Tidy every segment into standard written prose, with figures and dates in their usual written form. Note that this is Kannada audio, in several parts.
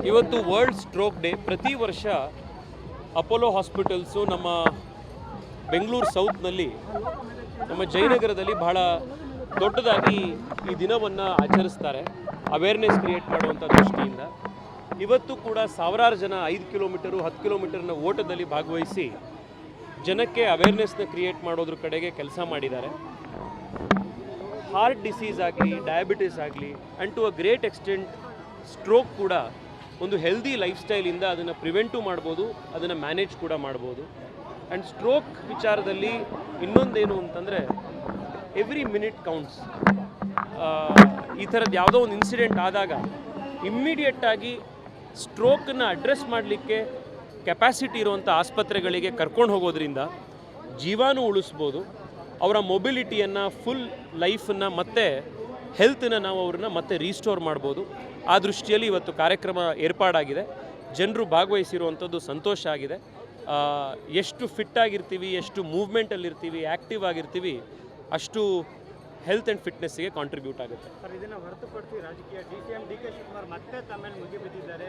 ಇವತ್ತು ವರ್ಲ್ಡ್ ಸ್ಟ್ರೋಕ್ ಡೇ. ಪ್ರತಿ ವರ್ಷ ಅಪೋಲೋ ಹಾಸ್ಪಿಟಲ್ಸು ನಮ್ಮ ಬೆಂಗಳೂರು ಸೌತ್ನಲ್ಲಿ ನಮ್ಮ ಜಯನಗರದಲ್ಲಿ ಬಹಳ ದೊಡ್ಡದಾಗಿ ಈ ದಿನವನ್ನು ಆಚರಿಸ್ತಾರೆ, ಅವೇರ್ನೆಸ್ ಕ್ರಿಯೇಟ್ ಮಾಡುವಂಥ ದೃಷ್ಟಿಯಿಂದ. ಇವತ್ತು ಕೂಡ ಸಾವಿರಾರು ಜನ 5 ಕಿಲೋಮೀಟರು 10 ಕಿಲೋಮೀಟರ್ನ ಓಟದಲ್ಲಿ ಭಾಗವಹಿಸಿ ಜನಕ್ಕೆ ಅವೇರ್ನೆಸ್ನ ಕ್ರಿಯೇಟ್ ಮಾಡೋದ್ರ ಕಡೆಗೆ ಕೆಲಸ ಮಾಡಿದ್ದಾರೆ. ಹಾರ್ಟ್ ಡಿಸೀಸ್ ಆಗಲಿ, ಡಯಾಬಿಟಿಸ್ ಆಗಲಿ, and to a great extent stroke ಕೂಡ ಒಂದು ಹೆಲ್ದಿ ಲೈಫ್ ಸ್ಟೈಲಿಂದ ಅದನ್ನು ಪ್ರಿವೆಂಟು ಮಾಡ್ಬೋದು, ಅದನ್ನು ಮ್ಯಾನೇಜ್ ಕೂಡ ಮಾಡ್ಬೋದು. ಆ್ಯಂಡ್ ಸ್ಟ್ರೋಕ್ ವಿಚಾರದಲ್ಲಿ ಇನ್ನೊಂದೇನು ಅಂತಂದರೆ ಎವ್ರಿ ಮಿನಿಟ್ ಕೌಂಟ್ಸ್. ಈ ಥರದ್ದು ಯಾವುದೋ ಒಂದು ಇನ್ಸಿಡೆಂಟ್ ಆದಾಗ ಇಮ್ಮಿಡಿಯೇಟಾಗಿ ಸ್ಟ್ರೋಕನ್ನು ಅಡ್ರೆಸ್ ಮಾಡಲಿಕ್ಕೆ ಕೆಪಾಸಿಟಿ ಇರುವಂಥ ಆಸ್ಪತ್ರೆಗಳಿಗೆ ಕರ್ಕೊಂಡು ಹೋಗೋದ್ರಿಂದ ಜೀವಾನು ಉಳಿಸ್ಬೋದು, ಅವರ ಮೊಬಿಲಿಟಿಯನ್ನು, ಫುಲ್ ಲೈಫನ್ನು ಮತ್ತು ಹೆಲ್ತನ್ನು ನಾವು ಅವ್ರನ್ನ ಮತ್ತೆ ರೀಸ್ಟೋರ್ ಮಾಡ್ಬೋದು. ಆ ದೃಷ್ಟಿಯಲ್ಲಿ ಇವತ್ತು ಕಾರ್ಯಕ್ರಮ ಏರ್ಪಾಡಾಗಿದೆ. ಜನರು ಭಾಗವಹಿಸಿರುವಂಥದ್ದು ಸಂತೋಷ ಆಗಿದೆ. ಎಷ್ಟು ಫಿಟ್ಟಾಗಿರ್ತೀವಿ, ಎಷ್ಟು ಮೂವ್ಮೆಂಟಲ್ಲಿರ್ತೀವಿ, ಆ್ಯಕ್ಟಿವ್ ಆಗಿರ್ತೀವಿ, ಅಷ್ಟು ಹೆಲ್ತ್ ಆ್ಯಂಡ್ ಫಿಟ್ನೆಸ್ಸಿಗೆ ಕಾಂಟ್ರಿಬ್ಯೂಟ್ ಆಗುತ್ತೆ. ಸರ್, ಇದನ್ನು ಹೊರತುಪಡಿಸಿ ರಾಜಕೀಯ DCM DK ಶಿವಕುಮಾರ್ ಮತ್ತೆ ತಮ್ಮೇಲೆ ಮುಗಿಬಿದ್ದಿದ್ದಾರೆ.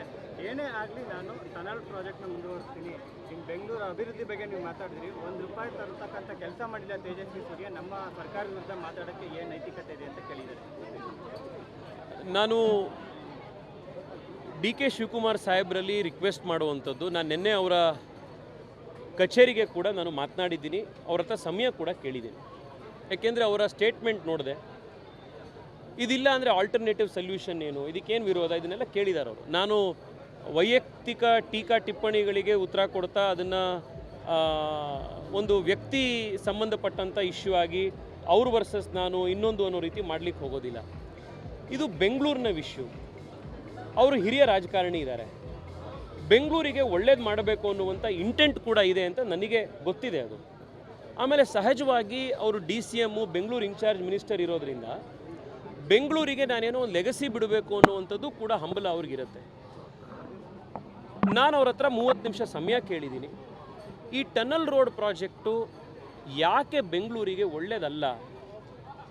ಏನೇ ಆಗಲಿ ನಾನು ಟನಲ್ ಪ್ರಾಜೆಕ್ಟ್ನ ಮುಂದುವರಿಸ್ತೀನಿ. ಇನ್ನು ಬೆಂಗಳೂರು ಅಭಿವೃದ್ಧಿ ಬಗ್ಗೆ ನೀವು ಮಾತಾಡಿದ್ರಿ. ₹1 ತರತಕ್ಕಂಥ ಕೆಲಸ ಮಾಡಿಲ್ಲ ತೇಜಸ್ವಿ ಸೂರ್ಯ. ನಮ್ಮ ಸರ್ಕಾರ ವಿರುದ್ಧ ಮಾತಾಡೋಕ್ಕೆ ಏನು ನೈತಿಕತೆ ಇದೆ ಅಂತ ಕೇಳಿದ್ದಾರೆ. ನಾನು DK ಶಿವಕುಮಾರ್ ಸಾಹೇಬ್ರಲ್ಲಿ ರಿಕ್ವೆಸ್ಟ್ ಮಾಡುವಂಥದ್ದು, ನಾನು ನಿನ್ನೆ ಅವರ ಕಚೇರಿಗೆ ಕೂಡ ನಾನು ಮಾತನಾಡಿದ್ದೀನಿ, ಅವ್ರ ಹತ್ರ ಸಮಯ ಕೂಡ ಕೇಳಿದ್ದೀನಿ. ಯಾಕೆಂದರೆ ಅವರ ಸ್ಟೇಟ್ಮೆಂಟ್ ನೋಡಿದೆ, ಇದಿಲ್ಲ ಅಂದರೆ ಆಲ್ಟರ್ನೇಟಿವ್ ಸೊಲ್ಯೂಷನ್ ಏನು, ಇದಕ್ಕೇನು ವಿರೋಧ, ಇದನ್ನೆಲ್ಲ ಕೇಳಿದ್ದಾರೆ ಅವರು. ನಾನು ವೈಯಕ್ತಿಕ ಟೀಕಾ ಟಿಪ್ಪಣಿಗಳಿಗೆ ಉತ್ತರ ಕೊಡ್ತಾ ಅದನ್ನು ಒಂದು ವ್ಯಕ್ತಿ ಸಂಬಂಧಪಟ್ಟಂಥ ಇಶ್ಯೂ ಆಗಿ ಅವರು ವರ್ಸಸ್ ನಾನು ಇನ್ನೊಂದು ಅನ್ನೋ ರೀತಿ ಮಾಡಲಿಕ್ಕೆ ಹೋಗೋದಿಲ್ಲ. ಇದು ಬೆಂಗಳೂರಿನ ವಿಷಯ. ಅವರು ಹಿರಿಯ ರಾಜಕಾರಣಿ ಇದ್ದಾರೆ, ಬೆಂಗಳೂರಿಗೆ ಒಳ್ಳೇದು ಮಾಡಬೇಕು ಅನ್ನುವಂಥ ಇಂಟೆಂಟ್ ಕೂಡ ಇದೆ ಅಂತ ನನಗೆ ಗೊತ್ತಿದೆ ಅದು. ಆಮೇಲೆ ಸಹಜವಾಗಿ ಅವರು DCM ಬೆಂಗಳೂರು ಇನ್ಚಾರ್ಜ್ ಮಿನಿಸ್ಟರ್ ಇರೋದ್ರಿಂದ ಬೆಂಗಳೂರಿಗೆ ನಾನೇನೋ ಒಂದು ಲೆಗಸಿ ಬಿಡಬೇಕು ಅನ್ನುವಂಥದ್ದು ಕೂಡ ಹಂಬಲ ಅವ್ರಿಗಿರುತ್ತೆ. ನಾನು ಅವ್ರ ಹತ್ರ 30 ನಿಮಿಷ ಸಮಯ ಕೇಳಿದ್ದೀನಿ. ಈ ಟನಲ್ ರೋಡ್ ಪ್ರಾಜೆಕ್ಟು ಯಾಕೆ ಬೆಂಗಳೂರಿಗೆ ಒಳ್ಳೆಯದಲ್ಲ,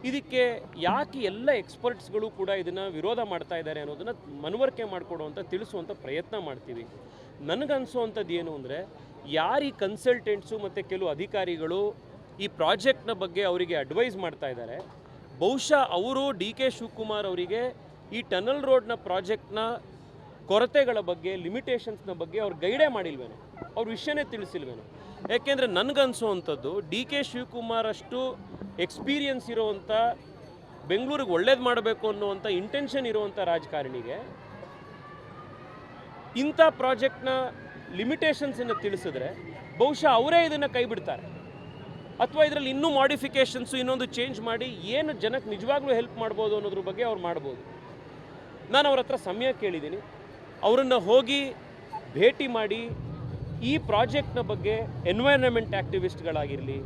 ಇದಕ್ಕೆ ಯಾಕೆ ಎಲ್ಲ ಎಕ್ಸ್ಪರ್ಟ್ಸ್ಗಳು ಕೂಡ ಇದನ್ನು ವಿರೋಧ ಮಾಡ್ತಾ ಇದ್ದಾರೆ ಅನ್ನೋದನ್ನು ಮನವರಿಕೆ ಮಾಡಿಕೊಡುವಂಥ, ತಿಳಿಸುವಂಥ ಪ್ರಯತ್ನ ಮಾಡ್ತೀವಿ. ನನಗನ್ಸೋವಂಥದ್ದು ಏನು ಅಂದರೆ, ಯಾರು ಈ ಕನ್ಸಲ್ಟೆಂಟ್ಸು ಮತ್ತು ಕೆಲವು ಅಧಿಕಾರಿಗಳು ಈ ಪ್ರಾಜೆಕ್ಟ್ನ ಬಗ್ಗೆ ಅವರಿಗೆ ಅಡ್ವೈಸ್ ಮಾಡ್ತಾ ಇದ್ದಾರೆ, ಬಹುಶಃ ಅವರು DK ಶಿವಕುಮಾರ್ ಅವರಿಗೆ ಈ ಟನಲ್ ರೋಡ್ನ ಪ್ರಾಜೆಕ್ಟ್ನ ಕೊರತೆಗಳ ಬಗ್ಗೆ, ಲಿಮಿಟೇಷನ್ಸ್ನ ಬಗ್ಗೆ ಅವ್ರು ಗೈಡೇ ಮಾಡಿಲ್ವೇನೋ, ಅವ್ರ ವಿಷಯನೇ ತಿಳಿಸಿಲ್ವೇನೋ. ಯಾಕೆಂದರೆ ನನಗನ್ಸೋವಂಥದ್ದು DK ಶಿವಕುಮಾರ್ ಅಷ್ಟು ಎಕ್ಸ್ಪೀರಿಯನ್ಸ್ ಇರುವಂಥ, ಬೆಂಗಳೂರಿಗೆ ಒಳ್ಳೇದು ಮಾಡಬೇಕು ಅನ್ನುವಂಥ ಇಂಟೆನ್ಷನ್ ಇರುವಂಥ ರಾಜಕಾರಣಿಗೆ ಇಂಥ ಪ್ರಾಜೆಕ್ಟ್ನ ಲಿಮಿಟೇಷನ್ಸನ್ನು ತಿಳಿಸಿದ್ರೆ ಬಹುಶಃ ಅವರೇ ಇದನ್ನು ಕೈ ಬಿಡ್ತಾರೆ, ಅಥವಾ ಇದರಲ್ಲಿ ಇನ್ನೂ ಮಾಡಿಫಿಕೇಷನ್ಸು ಇನ್ನೊಂದು ಚೇಂಜ್ ಮಾಡಿ ಏನು ಜನಕ್ಕೆ ನಿಜವಾಗ್ಲೂ ಹೆಲ್ಪ್ ಮಾಡ್ಬೋದು ಅನ್ನೋದ್ರ ಬಗ್ಗೆ ಅವ್ರು ಮಾಡ್ಬೋದು. ನಾನು ಅವ್ರ ಹತ್ರ ಸಮಯ ಕೇಳಿದ್ದೀನಿ, ಅವರನ್ನು ಹೋಗಿ ಭೇಟಿ ಮಾಡಿ ಈ ಪ್ರಾಜೆಕ್ಟ್ನ ಬಗ್ಗೆ ಎನ್ವೈರನ್ಮೆಂಟ್ ಆ್ಯಕ್ಟಿವಿಸ್ಟ್ಗಳಾಗಿರಲಿ,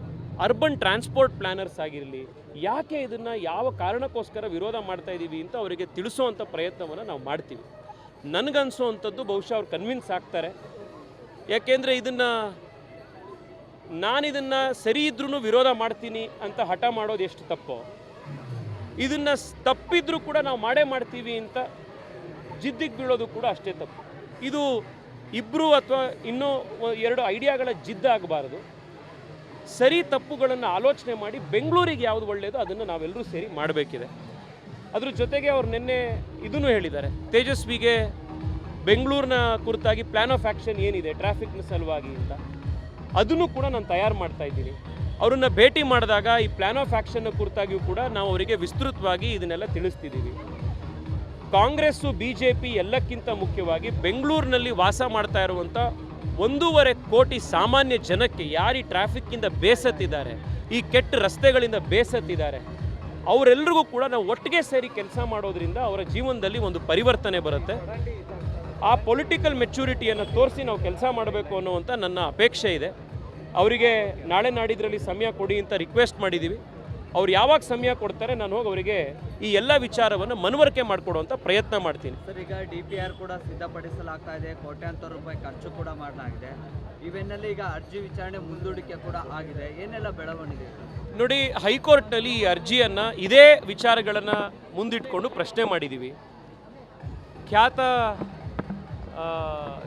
ಅರ್ಬನ್ ಟ್ರಾನ್ಸ್ಪೋರ್ಟ್ ಪ್ಲ್ಯಾನರ್ಸ್ ಆಗಿರಲಿ, ಯಾಕೆ ಇದನ್ನು ಯಾವ ಕಾರಣಕ್ಕೋಸ್ಕರ ವಿರೋಧ ಮಾಡ್ತಾ ಇದ್ದೀವಿ ಅಂತ ಅವರಿಗೆ ತಿಳಿಸೋವಂಥ ಪ್ರಯತ್ನವನ್ನು ನಾವು ಮಾಡ್ತೀವಿ. ನನಗನ್ಸೋವಂಥದ್ದು ಬಹುಶಃ ಅವ್ರು ಕನ್ವಿನ್ಸ್ ಆಗ್ತಾರೆ. ಯಾಕೆಂದರೆ ನಾನಿದನ್ನು ಸರಿ ಇದ್ರೂ ವಿರೋಧ ಮಾಡ್ತೀನಿ ಅಂತ ಹಠ ಮಾಡೋದು ಎಷ್ಟು ತಪ್ಪೋ, ಇದನ್ನು ತಪ್ಪಿದ್ರೂ ಕೂಡ ನಾವು ಮಾಡೇ ಮಾಡ್ತೀವಿ ಅಂತ ಜಿದ್ದಿಗೆ ಬೀಳೋದು ಕೂಡ ಅಷ್ಟೇ ತಪ್ಪು. ಇದು ಇಬ್ಬರು ಅಥವಾ ಇನ್ನೂ 2 ಐಡಿಯಾಗಳ ಜಿದ್ದಾಗಬಾರ್ದು. ಸರಿ ತಪ್ಪುಗಳನ್ನು ಆಲೋಚನೆ ಮಾಡಿ ಬೆಂಗಳೂರಿಗೆ ಯಾವುದು ಒಳ್ಳೆಯದು ಅದನ್ನು ನಾವೆಲ್ಲರೂ ಸೇರಿ ಮಾಡಬೇಕಿದೆ. ಅದ್ರ ಜೊತೆಗೆ ಅವ್ರು ನಿನ್ನೆ ಇದನ್ನು ಹೇಳಿದ್ದಾರೆ, ತೇಜಸ್ವಿಗೆ ಬೆಂಗಳೂರಿನ ಕುರಿತಾಗಿ ಪ್ಲ್ಯಾನ್ ಆಫ್ ಆ್ಯಕ್ಷನ್ ಏನಿದೆ ಟ್ರಾಫಿಕ್ನ ಸಲುವಾಗಿ ಅಂತ, ಅದನ್ನು ಕೂಡ ನಾನು ತಯಾರು ಮಾಡ್ತಾ ಇದ್ದೀನಿ. ಅವರನ್ನು ಭೇಟಿ ಮಾಡಿದಾಗ ಈ ಪ್ಲ್ಯಾನ್ ಆಫ್ ಆ್ಯಕ್ಷನ್ನ ಕುರಿತಾಗಿಯೂ ಕೂಡ ನಾವು ಅವರಿಗೆ ವಿಸ್ತೃತವಾಗಿ ಇದನ್ನೆಲ್ಲ ತಿಳಿಸ್ತಿದ್ದೀವಿ. ಕಾಂಗ್ರೆಸ್ಸು BJP ಎಲ್ಲಕ್ಕಿಂತ ಮುಖ್ಯವಾಗಿ ಬೆಂಗಳೂರಿನಲ್ಲಿ ವಾಸ ಮಾಡ್ತಾ ಇರುವಂಥ 1.5 ಕೋಟಿ ಸಾಮಾನ್ಯ ಜನಕ್ಕೆ, ಯಾರು ಈ ಟ್ರಾಫಿಕ್ಕಿಂದ ಬೇಸತ್ತಿದ್ದಾರೆ, ಈ ಕೆಟ್ಟ ರಸ್ತೆಗಳಿಂದ ಬೇಸತ್ತಿದ್ದಾರೆ, ಅವರೆಲ್ಲರಿಗೂ ಕೂಡ ನಾವು ಒಟ್ಟಿಗೆ ಸೇರಿ ಕೆಲಸ ಮಾಡೋದ್ರಿಂದ ಅವರ ಜೀವನದಲ್ಲಿ ಒಂದು ಪರಿವರ್ತನೆ ಬರುತ್ತೆ. ಆ ಪೊಲಿಟಿಕಲ್ ಮೆಚುರಿಟಿಯನ್ನು ತೋರಿಸಿ ನಾವು ಕೆಲಸ ಮಾಡಬೇಕು ಅನ್ನುವಂಥ ನನ್ನ ಅಪೇಕ್ಷೆ ಇದೆ. ಅವರಿಗೆ ನಾಳೆ ನಾಡಿದ್ರಲ್ಲಿ ಸಮಯ ಕೊಡಿ ಅಂತ ರಿಕ್ವೆಸ್ಟ್ ಮಾಡಿದ್ದೀವಿ. ಅವ್ರು ಯಾವಾಗ ಸಮಯ ಕೊಡ್ತಾರೆ ನಾನು ಹೋಗಿ ಅವರಿಗೆ ಈ ಎಲ್ಲ ವಿಚಾರವನ್ನು ಮನವರಿಕೆ ಮಾಡಿಕೊಡುವಂಥ ಪ್ರಯತ್ನ ಮಾಡ್ತೀನಿ. ಸರ್, ಈಗ DPR ಕೂಡ ಸಿದ್ಧಪಡಿಸಲಾಗ್ತಾ ಇದೆ, ಕೋಟ್ಯಾಂತರ ರೂಪಾಯಿ ಖರ್ಚು ಕೂಡ ಮಾಡಲಾಗಿದೆ. ಇವೆನ್ನೆಲ್ಲ ಈಗ ಅರ್ಜಿ ವಿಚಾರಣೆ ಮುಂದೂಡಿಕೆ ಕೂಡ ಆಗಿದೆ, ಏನೆಲ್ಲ ಬೆಳವಣಿಗೆ? ನೋಡಿ, ಹೈಕೋರ್ಟ್ನಲ್ಲಿ ಈ ಅರ್ಜಿಯನ್ನು ಇದೇ ವಿಚಾರಗಳನ್ನು ಮುಂದಿಟ್ಕೊಂಡು ಪ್ರಶ್ನೆ ಮಾಡಿದ್ದೀವಿ. ಖ್ಯಾತ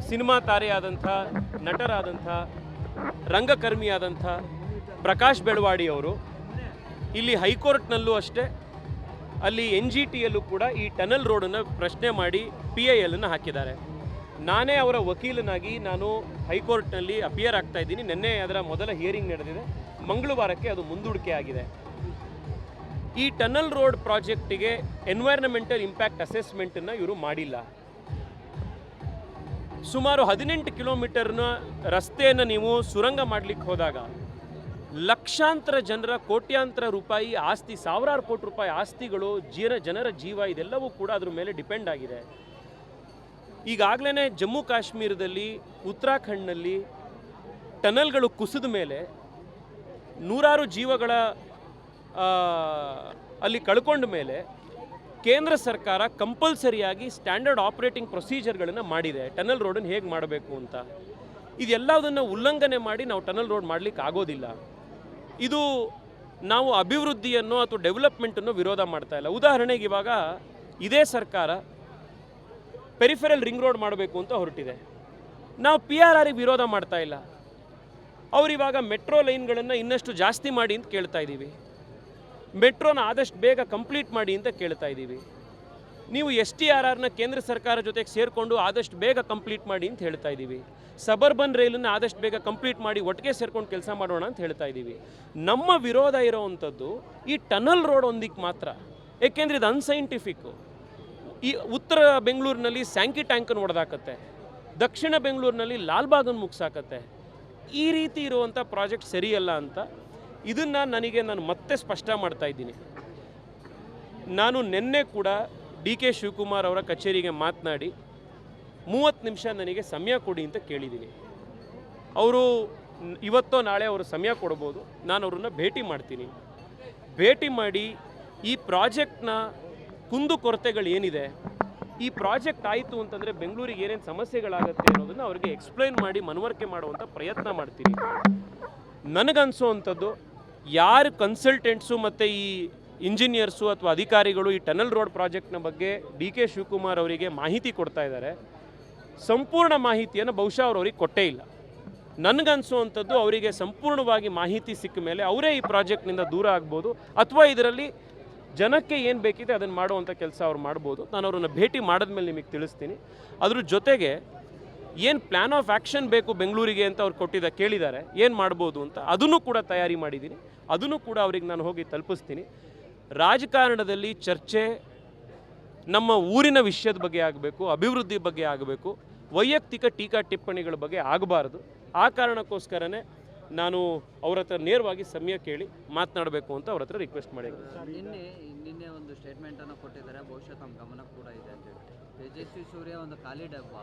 ಸಿನಿಮಾ ತಾರೆಯಾದಂಥ ನಟರಾದಂಥ ರಂಗಕರ್ಮಿಯಾದಂಥ ಪ್ರಕಾಶ್ ಬೆಳವಾಡಿ ಅವರು ಇಲ್ಲಿ ಹೈಕೋರ್ಟ್ನಲ್ಲೂ ಅಷ್ಟೇ, ಅಲ್ಲಿ NGTಯಲ್ಲೂ ಕೂಡ ಈ ಟನಲ್ ರೋಡನ್ನು ಪ್ರಶ್ನೆ ಮಾಡಿ PILನ್ನು ಹಾಕಿದ್ದಾರೆ. ನಾನೇ ಅವರ ವಕೀಲನಾಗಿ ನಾನು ಹೈಕೋರ್ಟ್ನಲ್ಲಿ ಅಪಿಯರ್ ಆಗ್ತಾ ಇದ್ದೀನಿ. ನಿನ್ನೆ ಅದರ ಮೊದಲ ಹಿಯರಿಂಗ್ ನಡೆದಿದೆ. ಮಂಗಳವಾರಕ್ಕೆ ಅದು ಮುಂದೂಡಿಕೆ ಆಗಿದೆ. ಈ ಟನಲ್ ರೋಡ್ ಪ್ರಾಜೆಕ್ಟಿಗೆ ಎನ್ವೈರನ್ಮೆಂಟಲ್ ಇಂಪ್ಯಾಕ್ಟ್ ಅಸೆಸ್ಮೆಂಟನ್ನು ಇವರು ಮಾಡಿಲ್ಲ. ಸುಮಾರು 18 ಕಿಲೋಮೀಟರ್ನ ರಸ್ತೆಯನ್ನು ನೀವು ಸುರಂಗ ಮಾಡಲಿಕ್ಕೆ ಹೋದಾಗ ಲಕ್ಷಾಂತರ ಜನರ ಕೋಟ್ಯಾಂತರ ರೂಪಾಯಿ ಆಸ್ತಿ, ಸಾವಿರಾರು ಕೋಟಿ ರೂಪಾಯಿ ಆಸ್ತಿಗಳು, ಜನರ ಜೀವ ಇದೆಲ್ಲವೂ ಕೂಡ ಅದ್ರ ಮೇಲೆ ಡಿಪೆಂಡ್ ಆಗಿದೆ. ಈಗಾಗಲೇ ಜಮ್ಮು ಕಾಶ್ಮೀರದಲ್ಲಿ, ಉತ್ತರಾಖಂಡ್ನಲ್ಲಿ ಟನಲ್ಗಳು ಕುಸಿದ ಮೇಲೆ ನೂರಾರು ಜೀವಗಳ ಅಲ್ಲಿ ಕಳ್ಕೊಂಡ ಮೇಲೆ ಕೇಂದ್ರ ಸರ್ಕಾರ ಕಂಪಲ್ಸರಿಯಾಗಿ ಸ್ಟ್ಯಾಂಡರ್ಡ್ ಆಪರೇಟಿಂಗ್ ಪ್ರೊಸೀಜರ್ಗಳನ್ನು ಮಾಡಿದೆ, ಟನಲ್ ರೋಡನ್ನು ಹೇಗೆ ಮಾಡಬೇಕು ಅಂತ. ಇದೆಲ್ಲದನ್ನು ಉಲ್ಲಂಘನೆ ಮಾಡಿ ನಾವು ಟನಲ್ ರೋಡ್ ಮಾಡಲಿಕ್ಕೆ ಆಗೋದಿಲ್ಲ. ಇದು ನಾವು ಅಭಿವೃದ್ಧಿಯನ್ನು ಅಥವಾ ಡೆವಲಪ್ಮೆಂಟನ್ನು ವಿರೋಧ ಮಾಡ್ತಾ ಇಲ್ಲ. ಉದಾಹರಣೆಗೆ ಇವಾಗ ಇದೇ ಸರ್ಕಾರ ಪೆರಿಫೆರಲ್ ರಿಂಗ್ ರೋಡ್ ಮಾಡಬೇಕು ಅಂತ ಹೊರಟಿದೆ. ನಾವು PRRಗೆ ವಿರೋಧ ಮಾಡ್ತಾ ಇಲ್ಲ. ಅವರಿವಾಗ ಮೆಟ್ರೋ ಲೈನ್ಗಳನ್ನು ಇನ್ನಷ್ಟು ಜಾಸ್ತಿ ಮಾಡಿ ಅಂತ ಕೇಳ್ತಾ ಇದ್ದೀವಿ. ಮೆಟ್ರೋನ ಆದಷ್ಟು ಬೇಗ ಕಂಪ್ಲೀಟ್ ಮಾಡಿ ಅಂತ ಕೇಳ್ತಾ ಇದ್ದೀವಿ. ನೀವು STRRನ ಕೇಂದ್ರ ಸರ್ಕಾರ ಜೊತೆಗೆ ಸೇರಿಕೊಂಡು ಆದಷ್ಟು ಬೇಗ ಕಂಪ್ಲೀಟ್ ಮಾಡಿ ಅಂತ ಹೇಳ್ತಾ ಇದ್ದೀವಿ. ಸಬರ್ಬನ್ ರೈಲನ್ನು ಆದಷ್ಟು ಬೇಗ ಕಂಪ್ಲೀಟ್ ಮಾಡಿ ಒಟ್ಟಿಗೆ ಸೇರ್ಕೊಂಡು ಕೆಲಸ ಮಾಡೋಣ ಅಂತ ಹೇಳ್ತಾ ಇದ್ದೀವಿ. ನಮ್ಮ ವಿರೋಧ ಇರೋವಂಥದ್ದು ಈ ಟನಲ್ ರೋಡ್ ಒಂದಿಕ್ಕೆ ಮಾತ್ರ, ಏಕೆಂದರೆ ಇದು ಅನ್ಸೈಂಟಿಫಿಕ್ಕು. ಈ ಉತ್ತರ ಬೆಂಗಳೂರಿನಲ್ಲಿ ಸ್ಯಾಂಕಿ ಟ್ಯಾಂಕನ್ನು ಹೊಡೆದಾಕತ್ತೆ, ದಕ್ಷಿಣ ಬೆಂಗಳೂರಿನಲ್ಲಿ ಲಾಲ್ಬಾಗನ್ನು ಮುಗಿಸಾಕತ್ತೆ. ಈ ರೀತಿ ಇರುವಂಥ ಪ್ರಾಜೆಕ್ಟ್ ಸರಿಯಲ್ಲ ಅಂತ ಇದನ್ನು ನಾನು ಮತ್ತೆ ಸ್ಪಷ್ಟ ಮಾಡ್ತಾ ಇದ್ದೀನಿ. ನಾನು ನಿನ್ನೆ ಕೂಡ DK ಶಿವಕುಮಾರ್ ಅವರ ಕಚೇರಿಗೆ ಮಾತನಾಡಿ 30 ನಿಮಿಷ ನನಗೆ ಸಮಯ ಕೊಡಿ ಅಂತ ಕೇಳಿದ್ದೀನಿ. ಅವರು ಇವತ್ತೋ ನಾಳೆ ಅವರು ಸಮಯ ಕೊಡ್ಬೋದು. ನಾನು ಅವ್ರನ್ನ ಭೇಟಿ ಮಾಡ್ತೀನಿ. ಭೇಟಿ ಮಾಡಿ ಈ ಪ್ರಾಜೆಕ್ಟ್ನ ಕುಂದುಕೊರತೆಗಳು ಏನಿದೆ, ಈ ಪ್ರಾಜೆಕ್ಟ್ ಆಯಿತು ಅಂತಂದರೆ ಬೆಂಗಳೂರಿಗೆ ಏನೇನು ಸಮಸ್ಯೆಗಳಾಗುತ್ತೆ ಅನ್ನೋದನ್ನು ಅವ್ರಿಗೆ ಎಕ್ಸ್ಪ್ಲೈನ್ ಮಾಡಿ ಮನವರಿಕೆ ಮಾಡುವಂಥ ಪ್ರಯತ್ನ ಮಾಡ್ತೀನಿ. ನನಗನ್ಸೋ ಅಂಥದ್ದು, ಯಾರು ಕನ್ಸಲ್ಟೆಂಟ್ಸು ಮತ್ತು ಈ ಇಂಜಿನಿಯರ್ಸು ಅಥವಾ ಅಧಿಕಾರಿಗಳು ಈ ಟನಲ್ ರೋಡ್ ಪ್ರಾಜೆಕ್ಟ್ನ ಬಗ್ಗೆ DK ಶಿವಕುಮಾರ್ ಅವರಿಗೆ ಮಾಹಿತಿ ಕೊಡ್ತಾ ಇದ್ದಾರೆ, ಸಂಪೂರ್ಣ ಮಾಹಿತಿಯನ್ನು ಬಹುಶಃ ಅವ್ರಿಗೆ ಕೊಟ್ಟೇ ಇಲ್ಲ. ನನಗನ್ಸುವಂಥದ್ದು ಅವರಿಗೆ ಸಂಪೂರ್ಣವಾಗಿ ಮಾಹಿತಿ ಸಿಕ್ಕ ಮೇಲೆ ಅವರೇ ಈ ಪ್ರಾಜೆಕ್ಟ್ನಿಂದ ದೂರ ಆಗ್ಬೋದು, ಅಥವಾ ಇದರಲ್ಲಿ ಜನಕ್ಕೆ ಏನು ಬೇಕಿದೆ ಅದನ್ನು ಮಾಡುವಂಥ ಕೆಲಸ ಅವ್ರು ಮಾಡ್ಬೋದು. ನಾನು ಅವ್ರನ್ನ ಭೇಟಿ ಮಾಡಿದ್ಮೇಲೆ ನಿಮಗೆ ತಿಳಿಸ್ತೀನಿ. ಅದ್ರ ಜೊತೆಗೆ ಏನು ಪ್ಲ್ಯಾನ್ ಆಫ್ ಆ್ಯಕ್ಷನ್ ಬೇಕು ಬೆಂಗಳೂರಿಗೆ ಅಂತ ಅವ್ರು ಕೇಳಿದ್ದಾರೆ, ಏನು ಮಾಡ್ಬೋದು ಅಂತ, ಅದನ್ನು ಕೂಡ ತಯಾರಿ ಮಾಡಿದ್ದೀನಿ. ಅದನ್ನು ಕೂಡ ಅವ್ರಿಗೆ ನಾನು ಹೋಗಿ ತಲುಪಿಸ್ತೀನಿ. ರಾಜಕಾರಣದಲ್ಲಿ ಚರ್ಚೆ ನಮ್ಮ ಊರಿನ ವಿಷಯದ ಬಗ್ಗೆ ಆಗಬೇಕು, ಅಭಿವೃದ್ಧಿ ಬಗ್ಗೆ ಆಗಬೇಕು, ವೈಯಕ್ತಿಕ ಟೀಕಾ ಟಿಪ್ಪಣಿಗಳ ಬಗ್ಗೆ ಆಗಬಾರ್ದು. ಆ ಕಾರಣಕ್ಕೋಸ್ಕರನೇ ನಾನು ಅವ್ರ ಹತ್ರ ನೇರವಾಗಿ ಸಮಯ ಕೇಳಿ ಮಾತನಾಡಬೇಕು ಅಂತ ಅವ್ರ ಹತ್ರ ರಿಕ್ವೆಸ್ಟ್ ಮಾಡಿದ್ದೀನಿ. ನಿನ್ನೆ ಒಂದು ಸ್ಟೇಟ್ಮೆಂಟನ್ನು ಕೊಟ್ಟಿದ್ದಾರೆ, ಬಹುಶಃ ತಮ್ಮ ಗಮನ ಕೂಡ ಇದೆ ಅಂತೇಳಿ. ತೇಜಸ್ವಿ ಸೂರ್ಯ ಒಂದು ಖಾಲಿ ಡಬ್ಬ,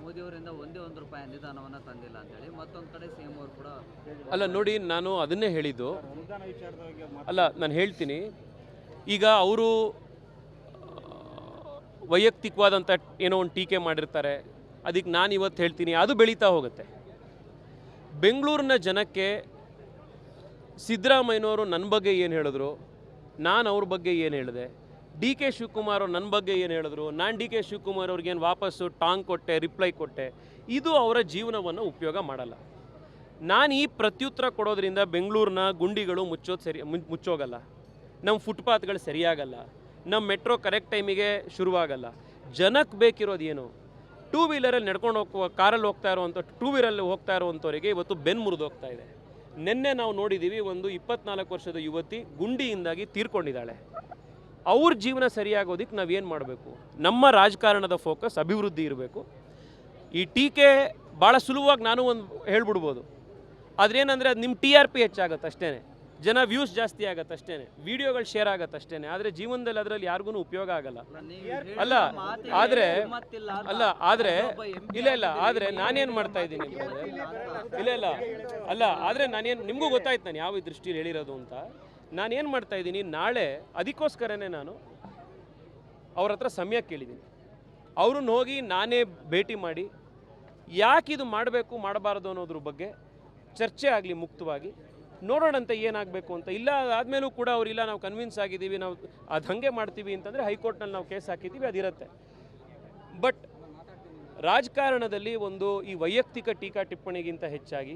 ಮೋದಿಯವರಿಂದ ಒಂದೇ ₹1 ಅನುದಾನವನ್ನು ತಂದಿಲ್ಲ ಅಂತೇಳಿ ಮತ್ತೊಂದು ಕಡೆ CM ಅವರು ಕೂಡ. ಅಲ್ಲ ನೋಡಿ, ನಾನು ಅದನ್ನೇ ಹೇಳಿದ್ದು. ಅಲ್ಲ, ನಾನು ಹೇಳ್ತೀನಿ, ಈಗ ಅವರು ವೈಯಕ್ತಿಕವಾದಂಥ ಏನೋ ಒಂದು ಟೀಕೆ ಮಾಡಿರ್ತಾರೆ, ಅದಕ್ಕೆ ನಾನು ಇವತ್ತು ಹೇಳ್ತೀನಿ, ಅದು ಬೆಳೀತಾ ಹೋಗುತ್ತೆ. ಬೆಂಗಳೂರಿನ ಜನಕ್ಕೆ ಸಿದ್ದರಾಮಯ್ಯನವರು ನನ್ನ ಬಗ್ಗೆ ಏನು ಹೇಳಿದ್ರು, ನಾನು ಅವ್ರ ಬಗ್ಗೆ ಏನು ಹೇಳಿದೆ, DK ಶಿವಕುಮಾರ್ ಅವ್ರು ನನ್ನ ಬಗ್ಗೆ ಏನು ಹೇಳಿದ್ರು, ನಾನು DK ಶಿವಕುಮಾರ್ ಅವ್ರಿಗೇನು ವಾಪಸ್ಸು ಟಾಂಗ್ ಕೊಟ್ಟೆ, ರಿಪ್ಲೈ ಕೊಟ್ಟೆ, ಇದು ಅವರ ಜೀವನವನ್ನು ಉಪಯೋಗ ಮಾಡಲ್ಲ. ನಾನು ಈ ಪ್ರತ್ಯುತ್ತರ ಕೊಡೋದ್ರಿಂದ ಬೆಂಗಳೂರಿನ ಗುಂಡಿಗಳು ಮುಚ್ಚೋಗಲ್ಲ, ನಮ್ಮ ಫುಟ್ಪಾತ್ಗಳು ಸರಿಯಾಗಲ್ಲ, ನಮ್ಮ ಮೆಟ್ರೋ ಕರೆಕ್ಟ್ ಟೈಮಿಗೆ ಶುರುವಾಗಲ್ಲ. ಜನಕ್ಕೆ ಬೇಕಿರೋದು ಏನು? 2 ವೀಲರಲ್ಲಿ ನಡ್ಕೊಂಡು ಕಾರಲ್ಲಿ ಹೋಗ್ತಾ ಇರೋವಂಥ, 2 ವೀಲರಲ್ಲಿ ಹೋಗ್ತಾ ಇರೋವಂಥವರಿಗೆ ಇವತ್ತು ಬೆನ್ನು ಮುರಿದು ಹೋಗ್ತಾ ಇದೆ. ನಿನ್ನೆ ನಾವು ನೋಡಿದ್ದೀವಿ, ಒಂದು 24 ವರ್ಷದ ಯುವತಿ ಗುಂಡಿಯಿಂದಾಗಿ ತೀರ್ಕೊಂಡಿದ್ದಾಳೆ. ಅವ್ರ ಜೀವನ ಸರಿಯಾಗೋದಕ್ಕೆ ನಾವೇನು ಮಾಡಬೇಕು? ನಮ್ಮ ರಾಜಕಾರಣದ ಫೋಕಸ್ ಅಭಿವೃದ್ಧಿ ಇರಬೇಕು. ಈ ಟೀಕೆ ಭಾಳ ಸುಲಭವಾಗಿ ನಾನು ಒಂದು ಹೇಳ್ಬಿಡ್ಬೋದು, ಆದ್ರೇನಂದರೆ ಅದು ನಿಮ್ಮ TRP ಹೆಚ್ಚಾಗತ್ತೆ ಅಷ್ಟೇ, ಜನ ವ್ಯೂಸ್ ಜಾಸ್ತಿ ಆಗತ್ತೆ ಅಷ್ಟೇ, ವಿಡಿಯೋಗಳು ಶೇರ್ ಆಗತ್ತೆ ಅಷ್ಟೇ. ಆದರೆ ಜೀವನದಲ್ಲಿ ಅದರಲ್ಲಿ ಯಾರಿಗೂ ಉಪಯೋಗ ಆಗಲ್ಲ. ಆದರೆ ನಾನೇನು ಮಾಡ್ತಾ ಇದ್ದೀನಿ ಆದರೆ ನಾನೇನು, ನಿಮಗೂ ಗೊತ್ತಾಯ್ತು ನಾನು ಯಾವ ದೃಷ್ಟಿಯಲ್ಲಿ ಹೇಳಿರೋದು ಅಂತ. ನಾನೇನು ಮಾಡ್ತಾ ಇದ್ದೀನಿ, ನಾಳೆ ಅದಕ್ಕೋಸ್ಕರನೇ ನಾನು ಅವ್ರ ಹತ್ರ ಸಮಯ ಕೇಳಿದ್ದೀನಿ. ಅವ್ರನ್ನ ಹೋಗಿ ನಾನೇ ಭೇಟಿ ಮಾಡಿ ಯಾಕೆ ಇದು ಮಾಡಬೇಕು ಮಾಡಬಾರ್ದು ಅನ್ನೋದ್ರ ಬಗ್ಗೆ ಚರ್ಚೆ ಆಗಲಿ, ಮುಕ್ತವಾಗಿ ನೋಡೋಣಂತ ಏನಾಗಬೇಕು ಅಂತ. ಇಲ್ಲ ಆದಮೇಲೂ ಕೂಡ ಅವರಿಲ್ಲ ನಾವು ಕನ್ವಿನ್ಸ್ ಆಗಿದ್ದೀವಿ, ನಾವು ಅದು ಹಾಗೆ ಮಾಡ್ತೀವಿ ಅಂತಂದರೆ ಹೈಕೋರ್ಟ್ನಲ್ಲಿ ನಾವು ಕೇಸ್ ಹಾಕಿದ್ದೀವಿ, ಅದಿರುತ್ತೆ. ಬಟ್ ರಾಜಕಾರಣದಲ್ಲಿ ಈ ವೈಯಕ್ತಿಕ ಟೀಕಾ ಟಿಪ್ಪಣಿಗಿಂತ ಹೆಚ್ಚಾಗಿ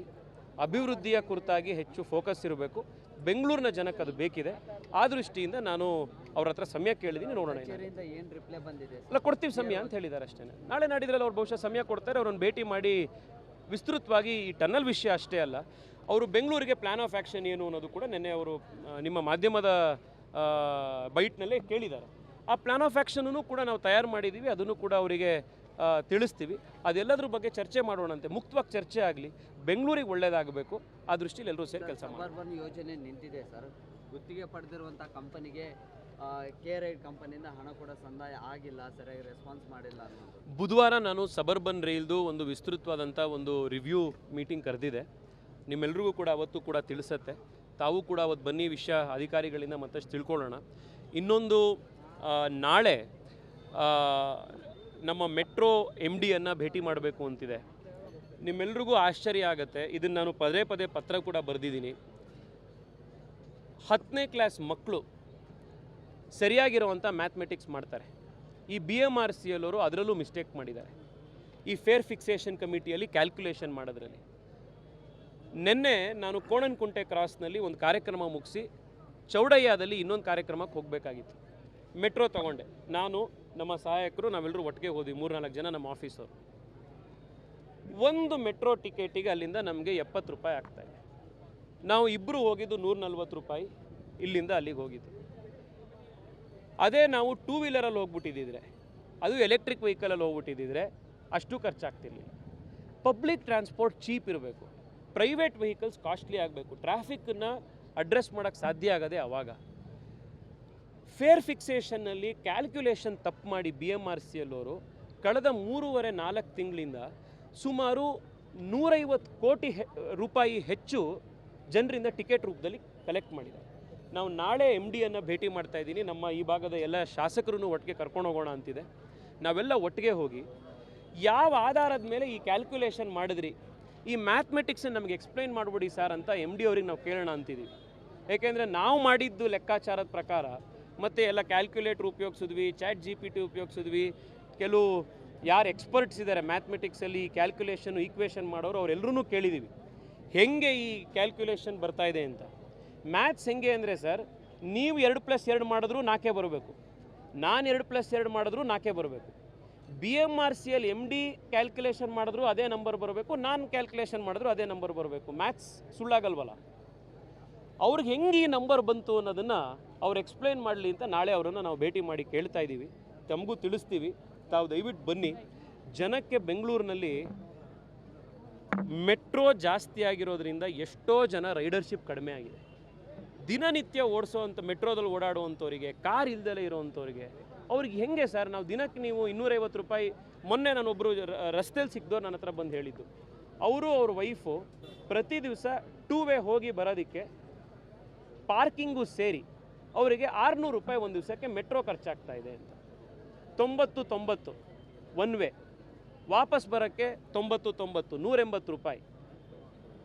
ಅಭಿವೃದ್ಧಿಯ ಕುರಿತಾಗಿ ಹೆಚ್ಚು ಫೋಕಸ್ ಇರಬೇಕು. ಬೆಂಗಳೂರಿನ ಜನಕ್ಕೆ ಅದು ಬೇಕಿದೆ. ಆ ದೃಷ್ಟಿಯಿಂದ ನಾನು ಅವ್ರ ಹತ್ರ ಸಮಯ ಕೇಳಿದ್ದೀನಿ, ನೋಡೋಣ. ಏನು ರಿಪ್ಲೈ ಬಂದಿದೆ? ಅಲ್ಲ, ಕೊಡ್ತೀವಿ ಸಮಯ ಅಂತ ಹೇಳಿದ್ದಾರೆ ಅಷ್ಟೇ. ನಾಳೆ ನಾಡಿದ್ರಲ್ಲಿ ಅವ್ರು ಬಹುಶಃ ಸಮಯ ಕೊಡ್ತಾರೆ. ಅವ್ರನ್ನ ಭೇಟಿ ಮಾಡಿ ವಿಸ್ತೃತವಾಗಿ ಈ ಟನಲ್ ವಿಷಯ ಅಷ್ಟೇ ಅಲ್ಲ, ಅವರು ಬೆಂಗಳೂರಿಗೆ ಪ್ಲ್ಯಾನ್ ಆಫ್ ಆ್ಯಕ್ಷನ್ ಏನು ಅನ್ನೋದು ಕೂಡ ನಿನ್ನೆ ಅವರು ನಿಮ್ಮ ಮಾಧ್ಯಮದ ಬೈಟ್ನಲ್ಲೇ ಕೇಳಿದ್ದಾರೆ. ಆ ಪ್ಲ್ಯಾನ್ ಆಫ್ ಆ್ಯಕ್ಷನನ್ನು ಕೂಡ ನಾವು ತಯಾರು ಮಾಡಿದ್ದೀವಿ, ಅದನ್ನು ಕೂಡ ಅವರಿಗೆ ತಿಳಿಸ್ತೀವಿ. ಅದೆಲ್ಲದ್ರ ಬಗ್ಗೆ ಚರ್ಚೆ ಮಾಡೋಣಂತೆ, ಮುಕ್ತವಾಗಿ ಚರ್ಚೆ ಆಗಲಿ, ಬೆಂಗಳೂರಿಗೆ ಒಳ್ಳೆಯದಾಗಬೇಕು. ಆ ದೃಷ್ಟಿಯಲ್ಲಿ ಎಲ್ಲರೂ ಸೇರಿ ಕೆಲಸ ಮಾಡಿ. ಸಬರ್ಬನ್ ಯೋಜನೆ ನಿಂತಿದೆ ಸರ್, ಗುತ್ತಿಗೆ ಪಡೆದಿರುವಂಥ ಕಂಪನಿಗೆ K-Ride ಕಂಪನಿಯಿಂದ ಹಣ ಕೂಡ ಸಂದಾಯ ಆಗಿಲ್ಲ, ಸರಿಯಾಗಿ ರೆಸ್ಪಾನ್ಸ್ ಮಾಡಿಲ್ಲ ಅನ್ನೋದು. ಬುಧವಾರ ನಾನು ಸಬರ್ಬನ್ ರೈಲ್ದು ಒಂದು ವಿಸ್ತೃತವಾದಂಥ ಒಂದು ರಿವ್ಯೂ ಮೀಟಿಂಗ್ ಕರೆದಿದೆ. ನಿಮ್ಮೆಲ್ರಿಗೂ ಕೂಡ ಅವತ್ತು ಕೂಡ ತಿಳಿಸತ್ತೆ. ತಾವು ಕೂಡ ಅವತ್ತು ಬನ್ನಿ, ವಿಷಯ ಅಧಿಕಾರಿಗಳಿಂದ ಮತ್ತಷ್ಟು ತಿಳ್ಕೊಳ್ಳೋಣ. ಇನ್ನೊಂದು ನಾಳೆ ನಮ್ಮ ಮೆಟ್ರೋ MD ಭೇಟಿ ಮಾಡಬೇಕು ಅಂತಿದೆ. ನಿಮ್ಮೆಲ್ರಿಗೂ ಆಶ್ಚರ್ಯ ಆಗುತ್ತೆ, ಇದನ್ನು ನಾನು ಪದೇ ಪದೇ ಪತ್ರ ಕೂಡ ಬರೆದಿದ್ದೀನಿ. 10ನೇ ಕ್ಲಾಸ್ ಮಕ್ಕಳು ಸರಿಯಾಗಿರುವಂಥ ಮ್ಯಾಥಮೆಟಿಕ್ಸ್ ಮಾಡ್ತಾರೆ. ಈ BMRCL ಅವರು ಅದರಲ್ಲೂ ಮಿಸ್ಟೇಕ್ ಮಾಡಿದ್ದಾರೆ. ಈ ಫೇರ್ ಫಿಕ್ಸೇಷನ್ ಕಮಿಟಿಯಲ್ಲಿ ಕ್ಯಾಲ್ಕುಲೇಷನ್ ಮಾಡೋದ್ರಲ್ಲಿ. ನಿನ್ನೆ ನಾನು ಕೋಣನಕುಂಟೆ ಕ್ರಾಸ್ನಲ್ಲಿ ಒಂದು ಕಾರ್ಯಕ್ರಮ ಮುಗಿಸಿ ಚೌಡಯ್ಯದಲ್ಲಿ ಇನ್ನೊಂದು ಕಾರ್ಯಕ್ರಮಕ್ಕೆ ಹೋಗಬೇಕಾಗಿತ್ತು. ಮೆಟ್ರೋ ತೊಗೊಂಡೆ, ನಾನು ನಮ್ಮ ಸಹಾಯಕರು ನಾವೆಲ್ಲರೂ ಒಟ್ಟಿಗೆ ಹೋದ್ವಿ, 3-4 ಜನ ನಮ್ಮ ಆಫೀಸರು. ಒಂದು ಮೆಟ್ರೋ ಟಿಕೆಟಿಗೆ ಅಲ್ಲಿಂದ ನಮಗೆ 70 ರೂಪಾಯಿ ಆಗ್ತಾಯಿದೆ. ನಾವು ಇಬ್ಬರು ಹೋಗಿದ್ದು 140 ರೂಪಾಯಿ, ಇಲ್ಲಿಂದ ಅಲ್ಲಿಗೆ ಹೋಗಿದ್ದು. ಅದೇ ನಾವು 2 ವೀಲರಲ್ಲಿ ಹೋಗ್ಬಿಟ್ಟಿದ್ದಿದ್ರೆ, ಅದು ಎಲೆಕ್ಟ್ರಿಕ್ ವೆಹಿಕಲಲ್ಲಿ ಹೋಗ್ಬಿಟ್ಟಿದ್ದಿದ್ರೆ ಅಷ್ಟು ಖರ್ಚಾಗ್ತಿರ್ಲಿಲ್ಲ. ಪಬ್ಲಿಕ್ ಟ್ರಾನ್ಸ್ಪೋರ್ಟ್ ಚೀಪ್ ಇರಬೇಕು, ಪ್ರೈವೇಟ್ ವೆಹಿಕಲ್ಸ್ ಕಾಸ್ಟ್ಲಿ ಆಗಬೇಕು, ಟ್ರಾಫಿಕ್ಕನ್ನು ಅಡ್ರೆಸ್ ಮಾಡೋಕ್ಕೆ ಸಾಧ್ಯ ಆಗದೆ ಆವಾಗ. ಫೇರ್ ಫಿಕ್ಸೇಷನ್ನಲ್ಲಿ ಕ್ಯಾಲ್ಕ್ಯುಲೇಷನ್ ತಪ್ಪು ಮಾಡಿ BMRCL ಅವರು ಕಳೆದ 3.5-4 ತಿಂಗಳಿಂದ ಸುಮಾರು 150 ಕೋಟಿ ರೂಪಾಯಿ ಹೆಚ್ಚು ಜನರಿಂದ ಟಿಕೆಟ್ ರೂಪದಲ್ಲಿ ಕಲೆಕ್ಟ್ ಮಾಡಿದ್ದಾರೆ. ನಾವು ನಾಳೆ MD ಭೇಟಿ ಮಾಡ್ತಾ ಇದ್ದೀನಿ. ನಮ್ಮ ಈ ಭಾಗದ ಎಲ್ಲ ಶಾಸಕರನ್ನು ಒಟ್ಟಿಗೆ ಕರ್ಕೊಂಡು ಹೋಗೋಣ ಅಂತಿದೆ. ನಾವೆಲ್ಲ ಒಟ್ಟಿಗೆ ಹೋಗಿ ಯಾವ ಆಧಾರದ ಮೇಲೆ ಈ ಕ್ಯಾಲ್ಕ್ಯುಲೇಷನ್ ಮಾಡಿದ್ರಿ, ಈ ಮ್ಯಾಥಮೆಟಿಕ್ಸನ್ನು ನಮಗೆ ಎಕ್ಸ್ಪ್ಲೈನ್ ಮಾಡಿಬಿಡಿ ಸರ್ ಅಂತ MD ಅವ್ರಿಗೆ ನಾವು ಕೇಳೋಣ ಅಂತಿದ್ದೀವಿ. ಏಕೆಂದರೆ ನಾವು ಮಾಡಿದ್ದು ಲೆಕ್ಕಾಚಾರದ ಪ್ರಕಾರ ಮತ್ತು ಎಲ್ಲ ಕ್ಯಾಲ್ಕ್ಯುಲೇಟ್ರ್ ಉಪಯೋಗಿಸಿದ್ವಿ, ChatGPT ಉಪಯೋಗಿಸಿದ್ವಿ. ಕೆಲವು ಯಾರು ಎಕ್ಸ್ಪರ್ಟ್ಸ್ ಇದ್ದಾರೆ ಮ್ಯಾಥಮೆಟಿಕ್ಸಲ್ಲಿ ಕ್ಯಾಲ್ಕ್ಯುಲೇಷನ್ ಈಕ್ವೇಷನ್ ಮಾಡೋರು, ಅವರೆಲ್ಲರೂ ಕೇಳಿದ್ದೀವಿ ಹೆಂಗೆ ಈ ಕ್ಯಾಲ್ಕ್ಯುಲೇಷನ್ ಬರ್ತಾ ಇದೆ ಅಂತ. ಮ್ಯಾಥ್ಸ್ ಹೆಂಗೆ ಅಂದರೆ ಸರ್, ನೀವು 2+2 ಮಾಡಿದ್ರೂ 4 ಬರಬೇಕು, ನಾನು 2+2 ಮಾಡಿದ್ರೂ 4 ಬರಬೇಕು. BMRCL MD ಕ್ಯಾಲ್ಕ್ಯುಲೇಷನ್ ಮಾಡಿದ್ರು ಅದೇ ನಂಬರ್ ಬರಬೇಕು, ನಾನು ಕ್ಯಾಲ್ಕ್ಯುಲೇಷನ್ ಮಾಡಿದ್ರು ಅದೇ ನಂಬರ್ ಬರಬೇಕು. ಮ್ಯಾಥ್ಸ್ ಸುಳ್ಳಾಗಲ್ವಲ್ಲ. ಅವ್ರಿಗೆ ಹೆಂಗೆ ಈ ನಂಬರ್ ಬಂತು ಅನ್ನೋದನ್ನು ಅವ್ರು ಎಕ್ಸ್ಪ್ಲೈನ್ ಮಾಡಲಿ ಅಂತ ನಾಳೆ ಅವರನ್ನು ನಾವು ಭೇಟಿ ಮಾಡಿ ಕೇಳ್ತಾ ಇದ್ದೀವಿ. ತಮಗೂ ತಿಳಿಸ್ತೀವಿ, ತಾವು ದಯವಿಟ್ಟು ಬನ್ನಿ. ಜನಕ್ಕೆ ಬೆಂಗಳೂರಿನಲ್ಲಿ ಮೆಟ್ರೋ ಜಾಸ್ತಿ ಆಗಿರೋದ್ರಿಂದ ಎಷ್ಟೋ ಜನ ರೈಡರ್ಶಿಪ್ ಕಡಿಮೆ ಆಗಿದೆ. ದಿನನಿತ್ಯ ಓಡಿಸೋವಂಥ ಮೆಟ್ರೋದಲ್ಲಿ ಓಡಾಡುವಂಥವ್ರಿಗೆ, ಕಾರ್ ಇಲ್ದಲೇ ಇರೋವಂಥವ್ರಿಗೆ, ಅವ್ರಿಗೆ ಹೆಂಗೆ ಸರ್ ನಾವು ದಿನಕ್ಕೆ ನೀವು 250 ರೂಪಾಯಿ. ಮೊನ್ನೆ ನಾನೊಬ್ಬರು ರಸ್ತೆಯಲ್ಲಿ ಸಿಕ್ದವ್ರು ನನ್ನ ಹತ್ರ ಬಂದು ಹೇಳಿದ್ದು, ಅವರು ಅವ್ರ ವೈಫು ಪ್ರತಿ ದಿವಸ 2 ವೇ ಹೋಗಿ ಬರೋದಕ್ಕೆ ಪಾರ್ಕಿಂಗು ಸೇರಿ ಅವರಿಗೆ 600 ರೂಪಾಯಿ ಒಂದು ದಿವಸಕ್ಕೆ ಮೆಟ್ರೋ ಖರ್ಚಾಗ್ತಾ ಇದೆ ಅಂತ. 90 ಒನ್ ವೇ, ವಾಪಸ್ ಬರೋಕ್ಕೆ 90 180 ರೂಪಾಯಿ,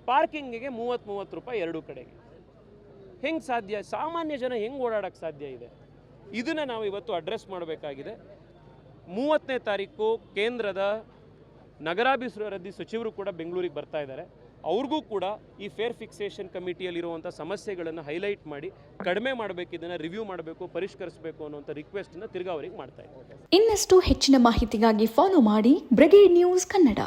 ಪಾರ್ಕಿಂಗಿಗೆ 30 ರೂಪಾಯಿ ಎರಡೂ ಕಡೆಗೆ. ಹೆಂಗೆ ಸಾಧ್ಯ? ಸಾಮಾನ್ಯ ಜನ ಹೆಂಗೆ ಓಡಾಡೋಕ್ಕೆ ಸಾಧ್ಯ ಇದೆ? ಇದನ್ನು ನಾವು ಇವತ್ತು ಅಡ್ರೆಸ್ ಮಾಡಬೇಕಾಗಿದೆ. 30ನೇ ತಾರೀಕು ಕೇಂದ್ರದ ನಗರಾಭಿವೃದ್ಧಿ ಸಚಿವರು ಕೂಡ ಬೆಂಗಳೂರಿಗೆ ಬರ್ತಾ ಇದ್ದಾರೆ. ಅವ್ರಿಗೂ ಕೂಡ ಈ ಫೇರ್ ಫಿಕ್ಸೇಷನ್ ಕಮಿಟಿಯಲ್ಲಿರುವಂಥ ಸಮಸ್ಯೆಗಳನ್ನು ಹೈಲೈಟ್ ಮಾಡಿ ಕಡಿಮೆ ಮಾಡಬೇಕು, ಇದನ್ನು ರಿವ್ಯೂ ಮಾಡಬೇಕು, ಪರಿಷ್ಕರಿಸಬೇಕು ಅನ್ನೋಂಥ ರಿಕ್ವೆಸ್ಟನ್ನು ತಿರ್ಗಾ ಅವರಿಗೆ ಮಾಡ್ತಾ ಇದ್ದಾರೆ. ಇನ್ನಷ್ಟು ಹೆಚ್ಚಿನ ಮಾಹಿತಿಗಾಗಿ ಫಾಲೋ ಮಾಡಿ ಬ್ರಿಗೇಡ್ ನ್ಯೂಸ್ ಕನ್ನಡ.